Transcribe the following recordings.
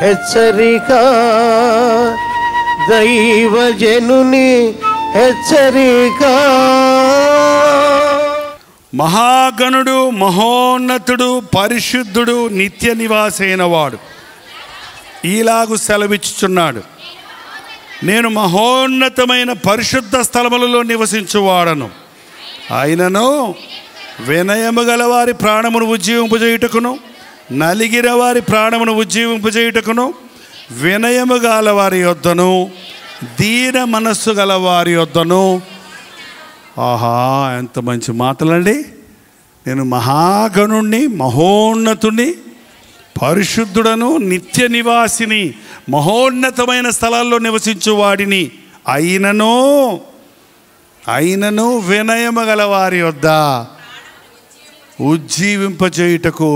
హెచ్చరిక, దైవజనుని హెచ్చరిక. మహాగణుడు, మహోన్నతుడు, పరిశుద్ధుడు, నిత్య నివాసైన వాడు ఈలాగు సెలవిచ్చుచున్నాడు. నేను మహోన్నతమైన పరిశుద్ధ స్థలములలో నివసించువాడను. ఆయనను వినయము గల వారి ప్రాణమును ఉజ్జీవింపజేయుటకును, నలిగిన వారి ప్రాణమును ఉజ్జీవింపజేయుటకును, వినయము గల వారి యొద్దను, దీన మనస్సు గల వారి యొద్దను. ఆహా, ఎంత మంచి మాటలండి. నేను మహాగణుణ్ణి, మహోన్నతుణ్ణి, పరిశుద్ధుడను, నిత్య నివాసిని, మహోన్నతమైన స్థలాల్లో నివసించువాడిని. అయినను వినయము గల వారి వద్ద ఉజ్జీవింపచేయుటకు,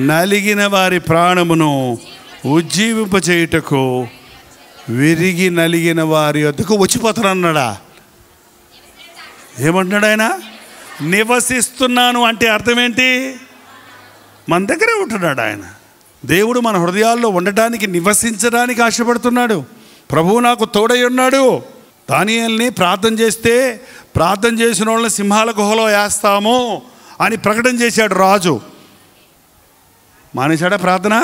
నలిగిన వారి ప్రాణమును ఉజ్జీవింపచేయుటకు, విరిగి నలిగిన వారి వద్దకు వచ్చిపోతానన్నాడా? ఏమంటున్నాడు ఆయన? నివసిస్తున్నాను అంటే అర్థం ఏంటి? మన దగ్గరే ఉంటున్నాడు ఆయన. దేవుడు మన హృదయాల్లో ఉండటానికి, నివసించడానికి ఆశపడుతున్నాడు. ప్రభువు నాకు తోడై ఉన్నాడు. దానియేలుని ప్రార్థన చేస్తే, ప్రార్థన చేసిన వాళ్ళని సింహాల గుహలో వేస్తాము అని ప్రకటన చేశాడు రాజు. మానేశాడా ప్రార్థన?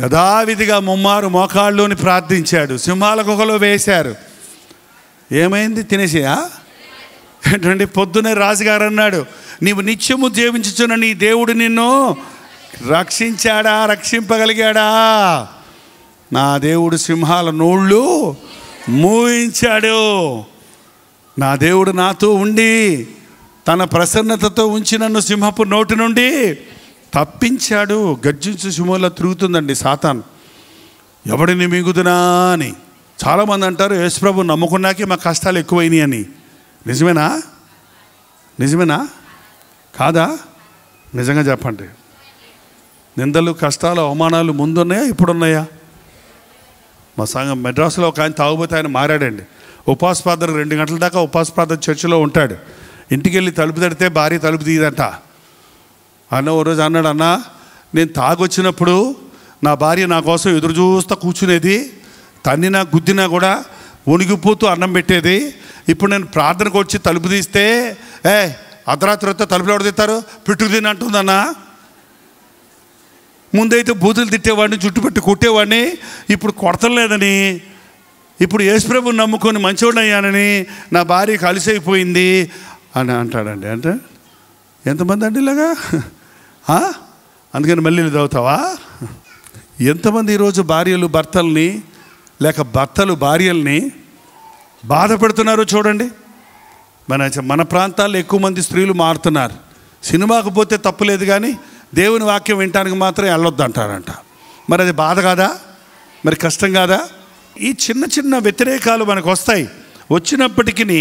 యథావిధిగా ముమ్మారు మోకాళ్ళలోని ప్రార్థించాడు. సింహాల గుహలో వేశారు. ఏమైంది? తినేసేయా? ఏంటంటే పొద్దునే రాజుగారు అన్నాడు, నీవు నిత్యము జీవించుచున్న నీ దేవుడు నిన్ను రక్షించాడా? రక్షింపగలిగాడా? నా దేవుడు సింహాల నోళ్ళు మూయించాడు. నా దేవుడు నాతో ఉండి తన ప్రసన్నతతో ఉంచి నన్ను సింహపు నోటి నుండి తప్పించాడు. గర్జించు సింహంలో తిరుగుతుందండి సాతాను. ఎవడిని మిగుదునా అని. చాలామంది అంటారు యేసుప్రభు నమ్ముకున్నాకే మా కష్టాలు ఎక్కువైనాయి అని. నిజమేనా? నిజమేనా కాదా? నిజంగా చెప్పండి. నిందలు, కష్టాలు, అవమానాలు ముందున్నాయా, ఇప్పుడున్నాయా? మా సంఘం మెడ్రాస్లో ఒక ఆయన తాగుబోతే ఆయన మారాడండి. ఉపవాస ప్రార్థన 2 గంటల దాకా ఉపవాస ప్రార్థన చర్చిలో ఉంటాడు. ఇంటికి వెళ్ళి తలుపు తడితే భార్య తలుపు తీయదంట. అన్న ఓ రోజు అన్నాడు, అన్న నేను తాగొచ్చినప్పుడు నా భార్య నా కోసం ఎదురు చూస్తూ కూర్చునేది, తన్నినా గుద్దినా కూడా వణిగిపోతూ అన్నం పెట్టేది. ఇప్పుడు నేను ప్రార్థనకు వచ్చి తలుపు తీస్తే అర్ధరాత్రి వస్తే తలుపులు ఎవరు తీస్తారు, పెట్టుకు తిని అంటుందన్నా. ముందైతే బూతులు తిట్టేవాడిని, చుట్టుపెట్టి కొట్టేవాడిని, ఇప్పుడు కొడతం లేదని, ఇప్పుడు యేసుప్రభుని నమ్ముకొని మంచివాడిని అయ్యానని నా భార్య కలిసైపోయింది అని అంటాడండి. అంటే ఎంతమంది అండి ఇలాగా? అందుకని మళ్ళీ చదువుతావా? ఎంతమంది ఈరోజు భార్యలు భర్తల్ని, లేక భర్తలు భార్యల్ని బాధ పెడుతున్నారో చూడండి. మన ప్రాంతాల్లో ఎక్కువ మంది స్త్రీలు మారుతున్నారు. సినిమాకు పోతే తప్పులేదు, కానీ దేవుని వాక్యం వినటానికి మాత్రం వెళ్ళొద్దు అంటారంట. మరి అది బాధ కాదా? మరి కష్టం కాదా? ఈ చిన్న చిన్న వ్యతిరేకాలు మనకు వస్తాయి. వచ్చినప్పటికీ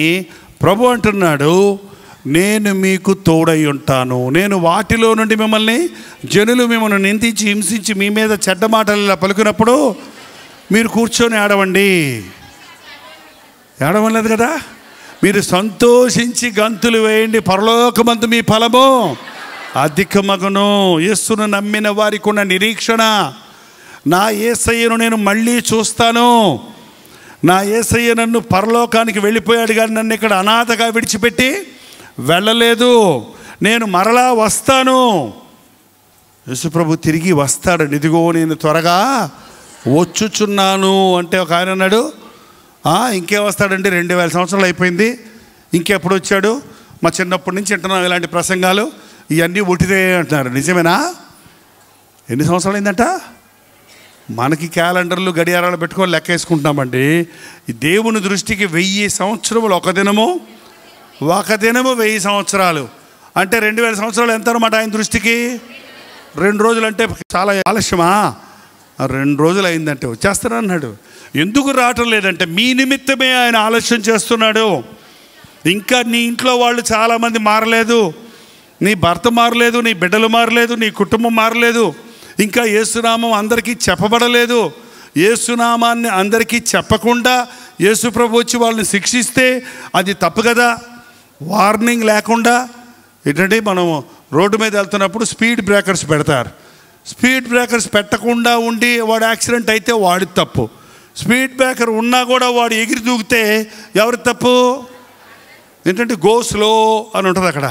ప్రభు అంటున్నాడు, నేను మీకు తోడై ఉంటాను. నేను వాటిలో నుండి మిమ్మల్ని, జనులు మిమ్మల్ని నిందించి హింసించి మీ మీద చెడ్డ మాటలు ఇలా పలుకున్నప్పుడు మీరు కూర్చొని ఏడవండి. ఏడవలేదు కదా? మీరు సంతోషించి గంతులు వేయండి, పరలోకమందు మీ ఫలము అధికమగును. యేసును నమ్మిన వారికి ఉన్న నిరీక్షణ, నా యేసయ్యను నేను మళ్ళీ చూస్తాను. నా యేసయ్య నన్ను పరలోకానికి వెళ్ళిపోయాడు, కానీ నన్ను ఇక్కడ అనాథగా విడిచిపెట్టి వెళ్ళలేదు. నేను మరలా వస్తాను. యేసుప్రభు తిరిగి వస్తాడు. ఇదిగో నేను త్వరగా వచ్చుచున్నాను అంటే ఒక ఆయన అన్నాడు, ఇంకేం వస్తాడండి, 2000 సంవత్సరాలు అయిపోయింది, ఇంకెప్పుడు వచ్చాడు? మా చిన్నప్పటి నుంచి వింటున్నాం ఇలాంటి ప్రసంగాలు, ఇవన్నీ ఒట్టిదే అంటున్నారు. నిజమేనా? ఎన్ని సంవత్సరాలు అయిందంట? మనకి క్యాలెండర్లు, గడియారాలు పెట్టుకొని లెక్క వేసుకుంటున్నామండి. ఈ దేవుని దృష్టికి 1000 సంవత్సరములు ఒక దినము 1000 సంవత్సరాలు అంటే 2000 సంవత్సరాలు ఎంత అన్నమాట ఆయన దృష్టికి? 2 రోజులు అంటే చాలా ఆలస్యమా? 2 రోజులు అయిందంటే వచ్చేస్తాను అన్నాడు. ఎందుకు రావటం లేదంటే మీ నిమిత్తమే ఆయన ఆలస్యం చేస్తున్నాడు. ఇంకా నీ ఇంట్లో వాళ్ళు చాలామంది మారలేదు, నీ భర్త మారలేదు, నీ బిడ్డలు మారలేదు, నీ కుటుంబం మారలేదు, ఇంకా యేసునామం అందరికీ చెప్పబడలేదు. యేసునామాన్ని అందరికీ చెప్పకుండా యేసుప్రభు వచ్చి వాళ్ళని శిక్షిస్తే అది తప్పు కదా. వార్నింగ్ లేకుండా ఏంటంటే మనం రోడ్డు మీద వెళ్తున్నప్పుడు స్పీడ్ బ్రేకర్స్ పెడతారు. స్పీడ్ బ్రేకర్స్ పెట్టకుండా ఉండి వాడు యాక్సిడెంట్ అయితే వాడి తప్పు. స్పీడ్ బ్రేకర్ ఉన్నా కూడా వాడు ఎగిరి దూకితే ఎవరి తప్పు? ఏంటంటే గో స్లో అని ఉంటుంది అక్కడ,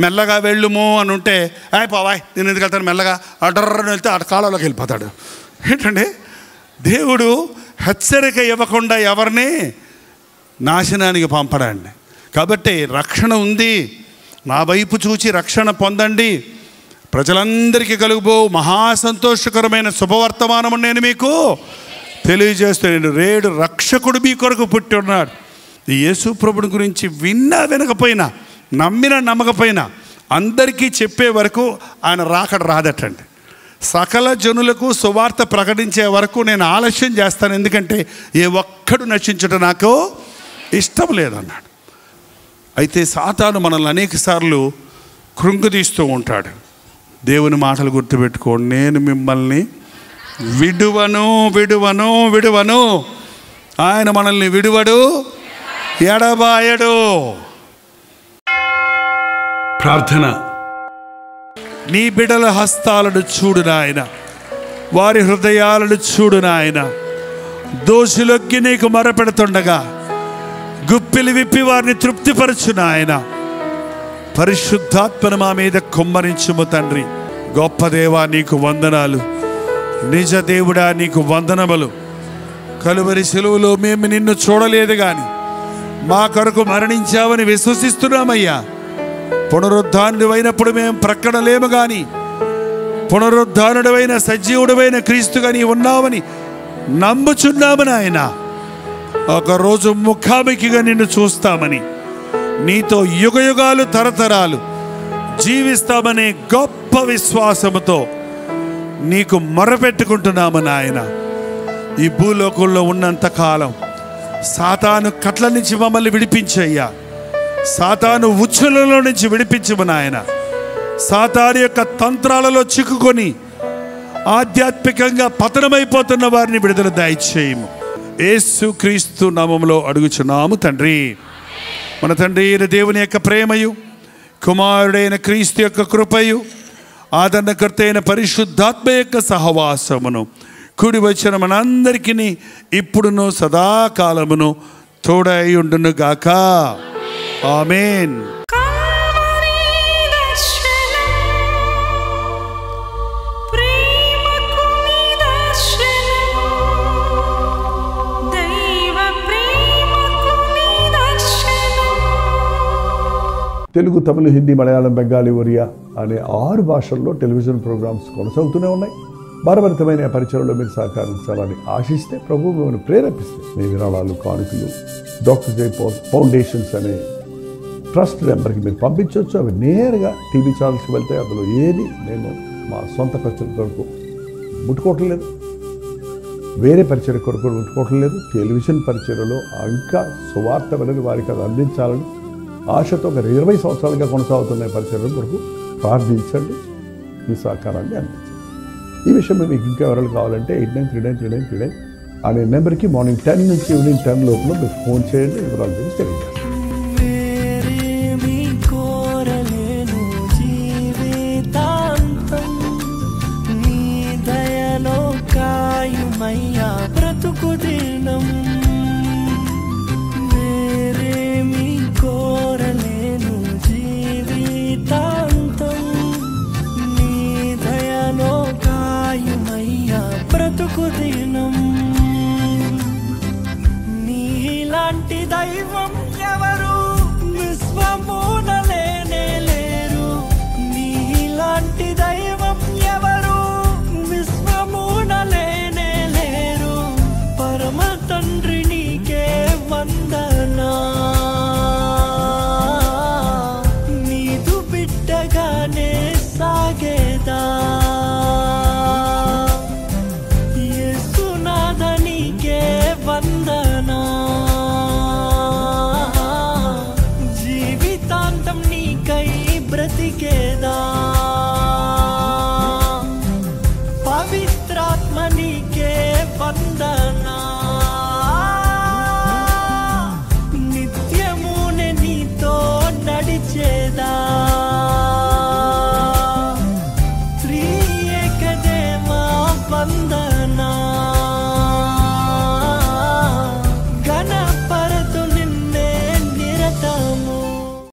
మెల్లగా వెళ్ళుము అని ఉంటే పావాయ్ నేను ఎందుకు వెళ్తాను మెల్లగా అడ్డర్రని వెళ్తే అటు కాలంలోకి వెళ్ళిపోతాడు. ఏంటంటే దేవుడు హెచ్చరిక ఇవ్వకుండా ఎవరిని నాశనానికి పంపడండి. కాబట్టి రక్షణ ఉంది, నా వైపు చూచి రక్షణ పొందండి. ప్రజలందరికీ కలుగుబో మహాసంతోషకరమైన శుభవర్తమానము నేను మీకు తెలియజేస్తున్నాను. రేడు రక్షకుడు మీ కొరకు పుట్టి ఉన్నాడు. ఈ యేసు ప్రభుని గురించి విన్నా వినకపోయినా, నమ్మినా నమ్మకపోయినా అందరికీ చెప్పే వరకు ఆయన రాకడ రాదటండి. సకల జనులకు సువార్త ప్రకటించే వరకు నేను ఆలస్యం చేస్తాను, ఎందుకంటే ఏ ఒక్కడు నశించడం నాకు ఇష్టం లేదన్నాడు. అయితే సాతాను మనల్ని అనేక సార్లు కృంగదీస్తూ ఉంటాడు. దేవుని మాటలు గుర్తుపెట్టుకోండి, నేను మిమ్మల్ని విడువను విడువను విడువను. ఆయన మనల్ని విడువడు, ఎడబాయడు. ప్రార్థన. నీ బిడ్డల హస్తాలను చూడు నాయన, వారి హృదయాలను చూడు నాయన. దోషులొగ్గి నీకు మొరపెడుతుండగా గుప్పిలి విప్పి వారిని తృప్తిపరచు నాయన. పరిశుద్ధాత్మను మా మీద కుమ్మరించుము తండ్రి. గొప్ప దేవా నీకు వందనాలు, నిజ దేవుడా నీకు వందనములు. కలువరి సెలువులో మేము నిన్ను చూడలేదు కానీ మా కొరకు మరణించావని విశ్వసిస్తున్నామయ్యా. పునరుద్ధానుడైనప్పుడు మేము ప్రక్కన లేము కానీ పునరుద్ధానుడైన సజీవుడైన క్రీస్తుగా నీ ఉన్నావని నమ్ముచున్నాము నాయన. ఒకరోజు ముఖాముఖిగా నిన్ను చూస్తామని, నీతో యుగయుగాలు తరతరాలు జీవిస్తామనే గొప్ప విశ్వాసముతో నీకు మొరపెట్టుకుంటున్నాము నాయన. ఈ భూలోకంలో ఉన్నంతకాలం సాతాను కట్ల నుంచి మమ్మల్ని విడిపించయ్యా. సాతాను ఉచ్చులలో నుంచి విడిపించము నాయన. సాతాను యొక్క తంత్రాలలో చిక్కుకొని ఆధ్యాత్మికంగా పతనమైపోతున్న వారిని విడుదల దయచేయము. యేసు క్రీస్తు నామములో అడుగుచున్నాము తండ్రి. మన తండ్రి అయిన దేవుని యొక్క ప్రేమయు, కుమారుడైన క్రీస్తు యొక్క కృపయు, ఆదరణకర్త అయిన పరిశుద్ధాత్మ యొక్క సహవాసమును కూడి వచ్చిన మనందరికీ ఇప్పుడును సదాకాలమును తోడై ఉండును గాక. ఆమేన్. తెలుగు, తమిళ, హిందీ, మలయాళం, బెంగాలీ, ఒరియా అనే 6 భాషల్లో టెలివిజన్ ప్రోగ్రామ్స్ కొనసాగుతూనే ఉన్నాయి. భారభరితమైన పరిచయంలో మీరు సహకరించాలని ఆశిస్తే ప్రభువు మిమ్మల్ని ప్రేరేపిస్తే మీ విరాళాలు, కానుకలు డాక్టర్ జై ఫౌండేషన్స్ అనే ట్రస్ట్ నెంబర్కి మీరు పంపించవచ్చు. అవి నేరుగా టీవీ ఛానల్స్కి వెళ్తే అందులో ఏది మేము మా సొంత పరిచయం కొరకు ముట్టుకోవటం లేదు, వేరే పరిచయం కొరకు ముట్టుకోవటం లేదు. టెలివిజన్ పరిచయలో ఇంకా సువార్త అనేది వారికి అది అందించాలని ఆశతో ఒక 20 సంవత్సరాలుగా కొనసాగుతున్న పరిచయం కొరకు ప్రార్థించండి, మీ సహకారాన్ని అందించండి. ఈ విషయం మీకు ఇంకా ఎవరైనా కావాలంటే 89393939 అనే నెంబర్కి మార్నింగ్ 10 నుంచి ఈవినింగ్ 10 లోపల మీరు ఫోన్ చేయండి, వివరాలు గురించి తెలియజేస్తాను. నీలాంటి దైవం ఎవరు?